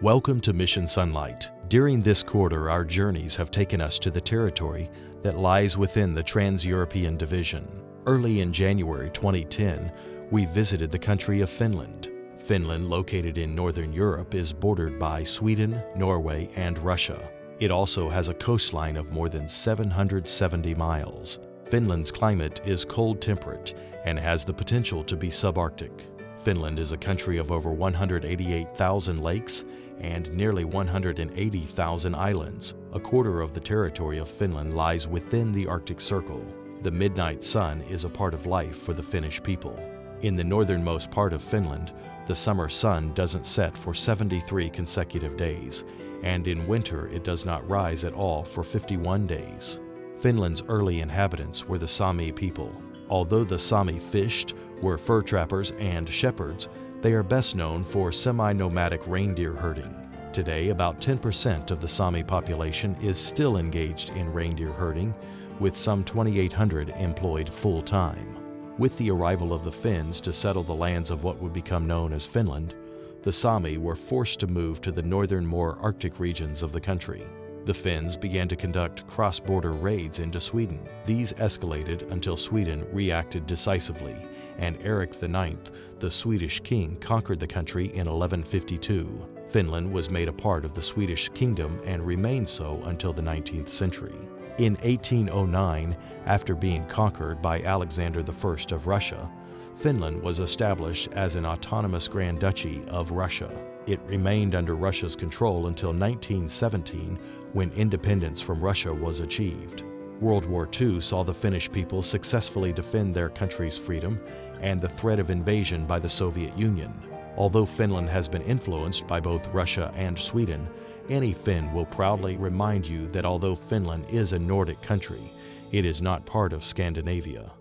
Welcome to Mission Sonlight. During this quarter, our journeys have taken us to the territory that lies within the Trans-European Division. Early in January 2010, we visited the country of Finland. Finland, located in Northern Europe, is bordered by Sweden, Norway, and Russia. It also has a coastline of more than 770 miles. Finland's climate is cold-temperate and has the potential to be subarctic. Finland is a country of over 188,000 lakes and nearly 180,000 islands. A quarter of the territory of Finland lies within the Arctic Circle. The midnight sun is a part of life for the Finnish people. In the northernmost part of Finland, the summer sun doesn't set for 73 consecutive days, and in winter it does not rise at all for 51 days. Finland's early inhabitants were the Sami people. Although the Sami fished, were fur trappers, and shepherds, they are best known for semi-nomadic reindeer herding. Today, about 10% of the Sami population is still engaged in reindeer herding, with some 2,800 employed full-time. With the arrival of the Finns to settle the lands of what would become known as Finland, the Sami were forced to move to the northern, more Arctic regions of the country. The Finns began to conduct cross-border raids into Sweden. These escalated until Sweden reacted decisively, and Erik IX, the Swedish king, conquered the country in 1152. Finland was made a part of the Swedish kingdom and remained so until the 19th century. In 1809, after being conquered by Alexander I of Russia, Finland was established as an autonomous Grand Duchy of Russia. It remained under Russia's control until 1917, when independence from Russia was achieved. World War II saw the Finnish people successfully defend their country's freedom and the threat of invasion by the Soviet Union. Although Finland has been influenced by both Russia and Sweden, any Finn will proudly remind you that although Finland is a Nordic country, it is not part of Scandinavia.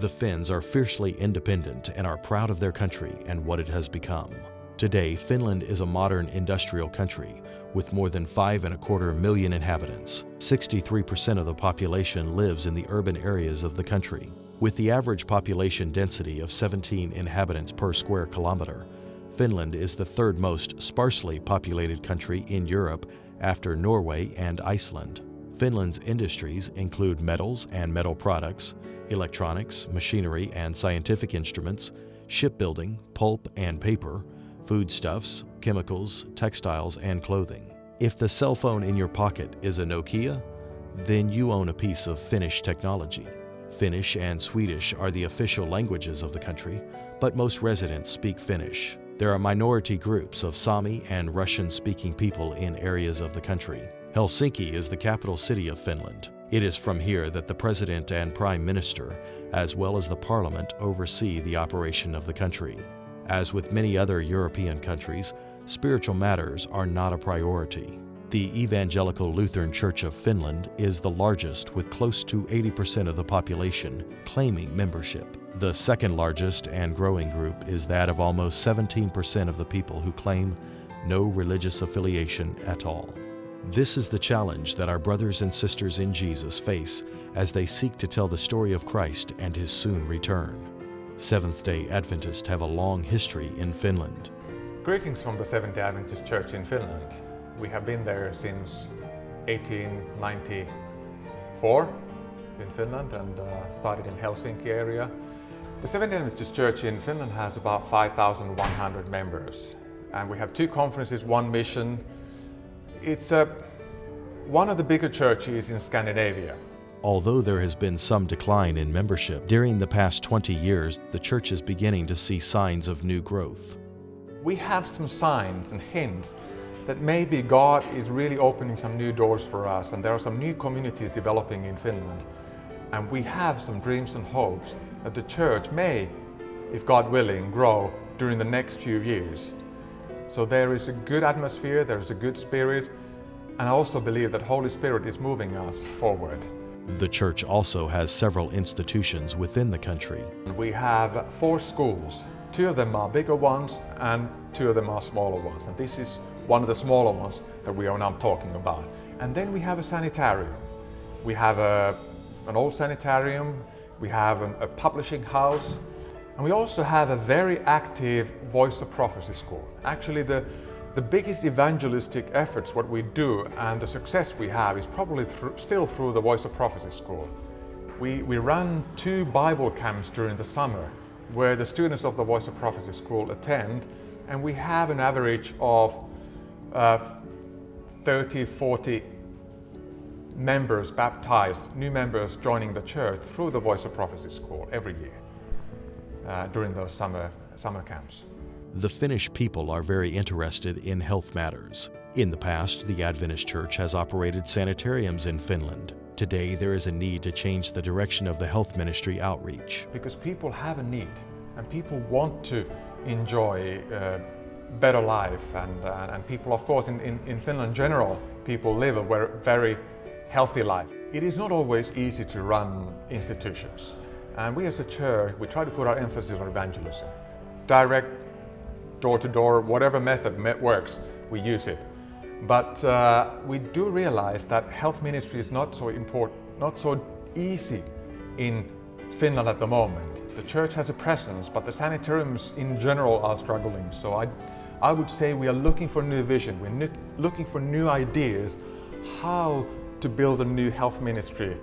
The Finns are fiercely independent and are proud of their country and what it has become. Today, Finland is a modern industrial country with more than 5.25 million inhabitants. 63% of the population lives in the urban areas of the country. With the average population density of 17 inhabitants per square kilometer, Finland is the third most sparsely populated country in Europe after Norway and Iceland. Finland's industries include metals and metal products, electronics, machinery and scientific instruments, shipbuilding, pulp and paper, foodstuffs, chemicals, textiles, and clothing. If the cell phone in your pocket is a Nokia, then you own a piece of Finnish technology. Finnish and Swedish are the official languages of the country, but most residents speak Finnish. There are minority groups of Sami and Russian-speaking people in areas of the country. Helsinki is the capital city of Finland. It is from here that the President and Prime Minister, as well as the Parliament, oversee the operation of the country. As with many other European countries, spiritual matters are not a priority. The Evangelical Lutheran Church of Finland is the largest, with close to 80% of the population claiming membership. The second largest and growing group is that of almost 17% of the people who claim no religious affiliation at all. This is the challenge that our brothers and sisters in Jesus face as they seek to tell the story of Christ and His soon return. Seventh-day Adventists have a long history in Finland. Greetings from the Seventh-day Adventist Church in Finland. We have been there since 1894 in Finland and started in Helsinki area. The Seventh-day Adventist Church in Finland has about 5,100 members, and we have 2 conferences, 1 mission. It's one of the bigger churches in Scandinavia. Although there has been some decline in membership during the past 20 years, the church is beginning to see signs of new growth. We have some signs and hints that maybe God is really opening some new doors for us, and there are some new communities developing in Finland. And we have some dreams and hopes that the church may, if God willing, grow during the next few years. So there is a good atmosphere, there is a good spirit, and I also believe that Holy Spirit is moving us forward. The church also has several institutions within the country. We have 4 schools. 2 of them are bigger ones and 2 of them are smaller ones. And this is one of the smaller ones that we are now talking about. And then we have a sanitarium. We have an old sanitarium, we have a publishing house, and we also have a very active Voice of Prophecy school. Actually, the The biggest evangelistic efforts what we do and the success we have is probably still through the Voice of Prophecy School. We run 2 Bible camps during the summer where the students of the Voice of Prophecy School attend, and we have an average of 30-40 members baptized, new members joining the church through the Voice of Prophecy School every year during those summer camps. The Finnish people are very interested in health matters. In the past, the Adventist Church has operated sanitariums in Finland. Today, there is a need to change the direction of the health ministry outreach. Because people have a need and people want to enjoy better life, and people, of course, in Finland in general, people live a very healthy life. It is not always easy to run institutions, and we as a church, we try to put our emphasis on evangelism. Direct, door-to-door, whatever method works, we use it. But we do realize that health ministry is not so important, not so easy in Finland at the moment. The church has a presence, but the sanitariums in general are struggling. So I would say we are looking for new vision. We're looking for new ideas how to build a new health ministry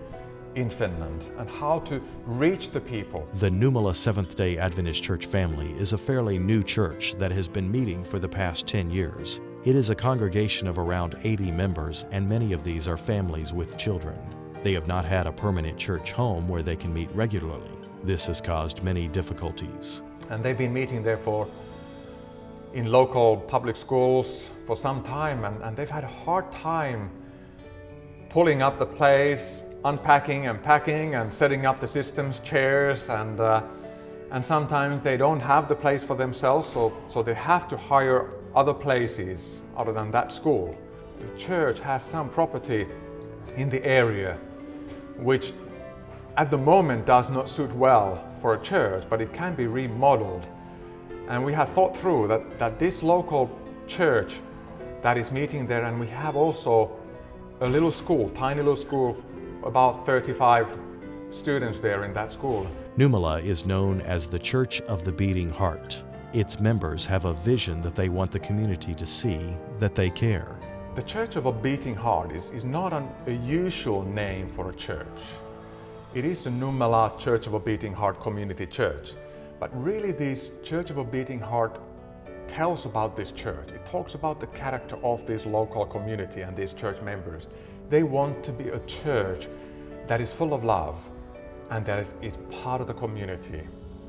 in Finland and how to reach the people. The Numala Seventh-day Adventist Church family is a fairly new church that has been meeting for the past 10 years. It is a congregation of around 80 members, and many of these are families with children. They have not had a permanent church home where they can meet regularly. This has caused many difficulties. And they've been meeting therefore in local public schools for some time, and they've had a hard time pulling up the place, unpacking and packing and setting up the systems, chairs, and sometimes they don't have the place for themselves, so they have to hire other places other than that school. The church has some property in the area which at the moment does not suit well for a church, but it can be remodeled. And we have thought through that this local church that is meeting there, and we have also a little school, tiny little school, about 35 students there in that school. Numala is known as the Church of the Beating Heart. Its members have a vision that they want the community to see, that they care. The Church of a Beating Heart is not a usual name for a church. It is a Numala Church of a Beating Heart community church. But really this Church of a Beating Heart tells about this church. It talks about the character of this local community and these church members. They want to be a church that is full of love and that is part of the community.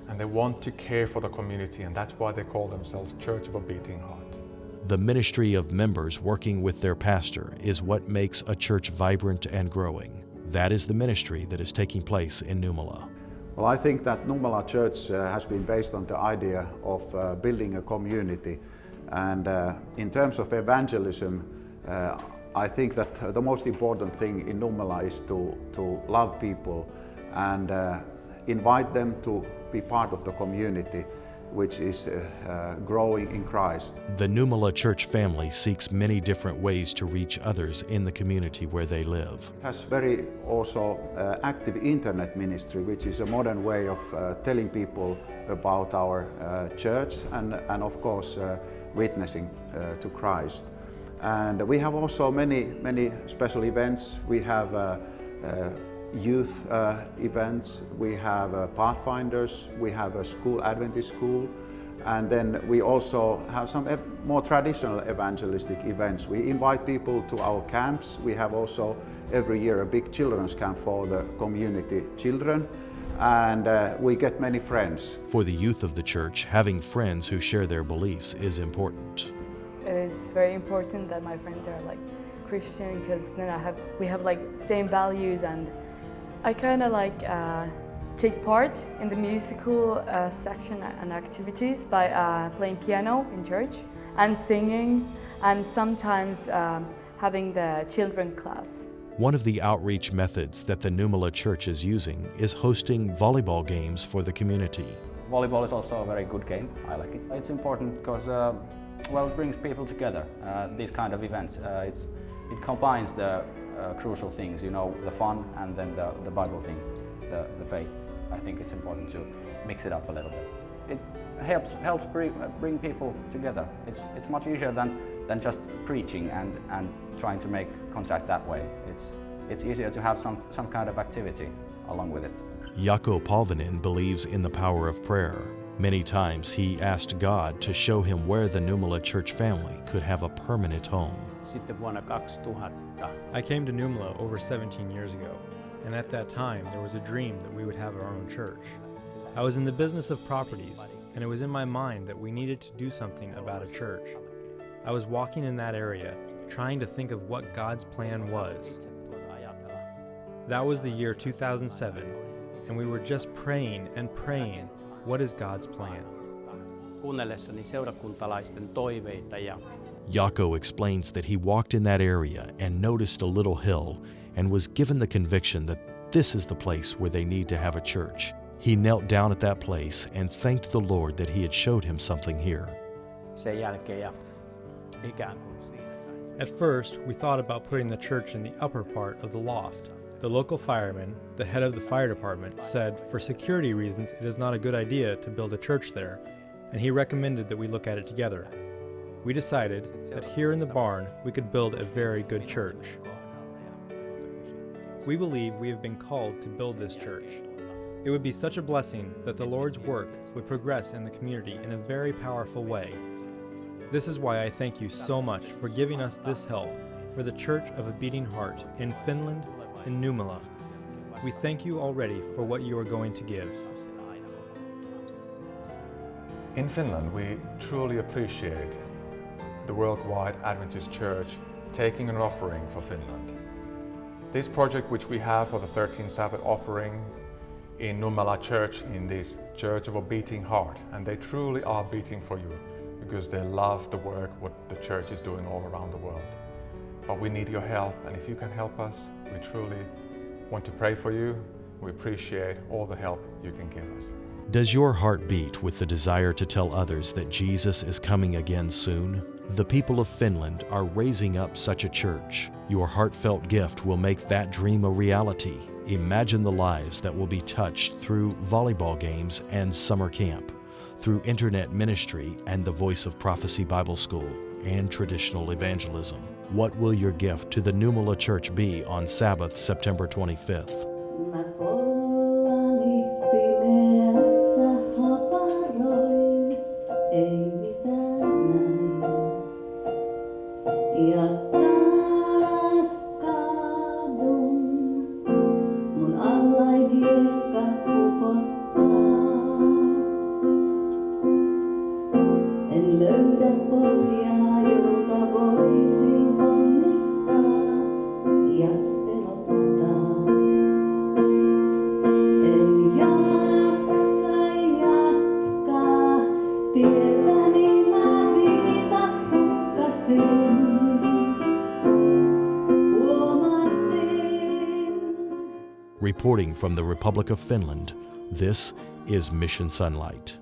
And they want to care for the community, and that's why they call themselves Church of a Beating Heart. The ministry of members working with their pastor is what makes a church vibrant and growing. That is the ministry that is taking place in Numala. Well, I think that Numala Church has been based on the idea of building a community. And in terms of evangelism, I think that the most important thing in Numala is to love people and invite them to be part of the community, which is growing in Christ. The Numala Church family seeks many different ways to reach others in the community where they live. It has very also active internet ministry, which is a modern way of telling people about our church and of course witnessing to Christ. And we have also many special events. We have youth events, we have Pathfinders, we have a school, Adventist school, and then we also have some more traditional evangelistic events. We invite people to our camps. We have also every year a big children's camp for the community children, and we get many friends. For the youth of the church, having friends who share their beliefs is important. It is very important that my friends are like Christian, because then we have like same values, and I kind of like take part in the musical section and activities by playing piano in church and singing, and sometimes having the children class. One of the outreach methods that the Numala Church is using is hosting volleyball games for the community. Volleyball is also a very good game. I like it. It's important because well, it brings people together. These kind of events. It combines the crucial things, you know, the fun and then the Bible thing, the faith. I think it's important to mix it up a little bit. it helps bring people together. It's much easier than just preaching and trying to make contact that way. It's easier to have some kind of activity along with it. Jaakko Palvinen believes in the power of prayer. Many times he asked God to show him where the Numala church family could have a permanent home. Sitten vuonna 2000 I came to Numala over 17 years ago, and at that time there was a dream that we would have our own church. I was in the business of properties, and it was in my mind that we needed to do something about a church. I was walking in that area, trying to think of what God's plan was. That was the year 2007, and we were just praying and praying, what is God's plan? kuunnellessani seurakuntalaisten toiveita ja Jaakko explains that he walked in that area and noticed a little hill and was given the conviction that this is the place where they need to have a church. He knelt down at that place and thanked the Lord that he had showed him something here. sen jälkeen ja ikään kuin siinä sain. At first, we thought about putting the church in the upper part of the loft. The local fireman, the head of the fire department, said for security reasons it is not a good idea to build a church there, and he recommended that we look at it together. We decided that here in the barn we could build a very good church. We believe we have been called to build this church. It would be such a blessing that the Lord's work would progress in the community in a very powerful way. This is why I thank you so much for giving us this help for the Church of a Beating Heart in Finland and Numala. We thank you already for what you are going to give. In Finland, we truly appreciate the Worldwide Adventist Church taking an offering for Finland. This project which we have for the 13th Sabbath offering in Numala Church, in this Church of a Beating Heart, and they truly are beating for you because they love the work what the church is doing all around the world. But we need your help, and if you can help us, we truly want to pray for you. We appreciate all the help you can give us. Does your heart beat with the desire to tell others that Jesus is coming again soon? The people of Finland are raising up such a church. Your heartfelt gift will make that dream a reality. Imagine the lives that will be touched through volleyball games and summer camp, through internet ministry and the Voice of Prophecy Bible School and traditional evangelism. What will your gift to the Numala Church be on Sabbath, September 25th? Mä pollani pimeässä haparoin, ei mitään näy. Ja taas kaadun, mun allain hiekka upottaa. En löydä pohjaa, jolta voisin ponnistaa ja pelottaa. En jaksa jatkaa, tietäni mä viitat hukkasin. Reporting from the Republic of Finland, this is Mission Sonlight.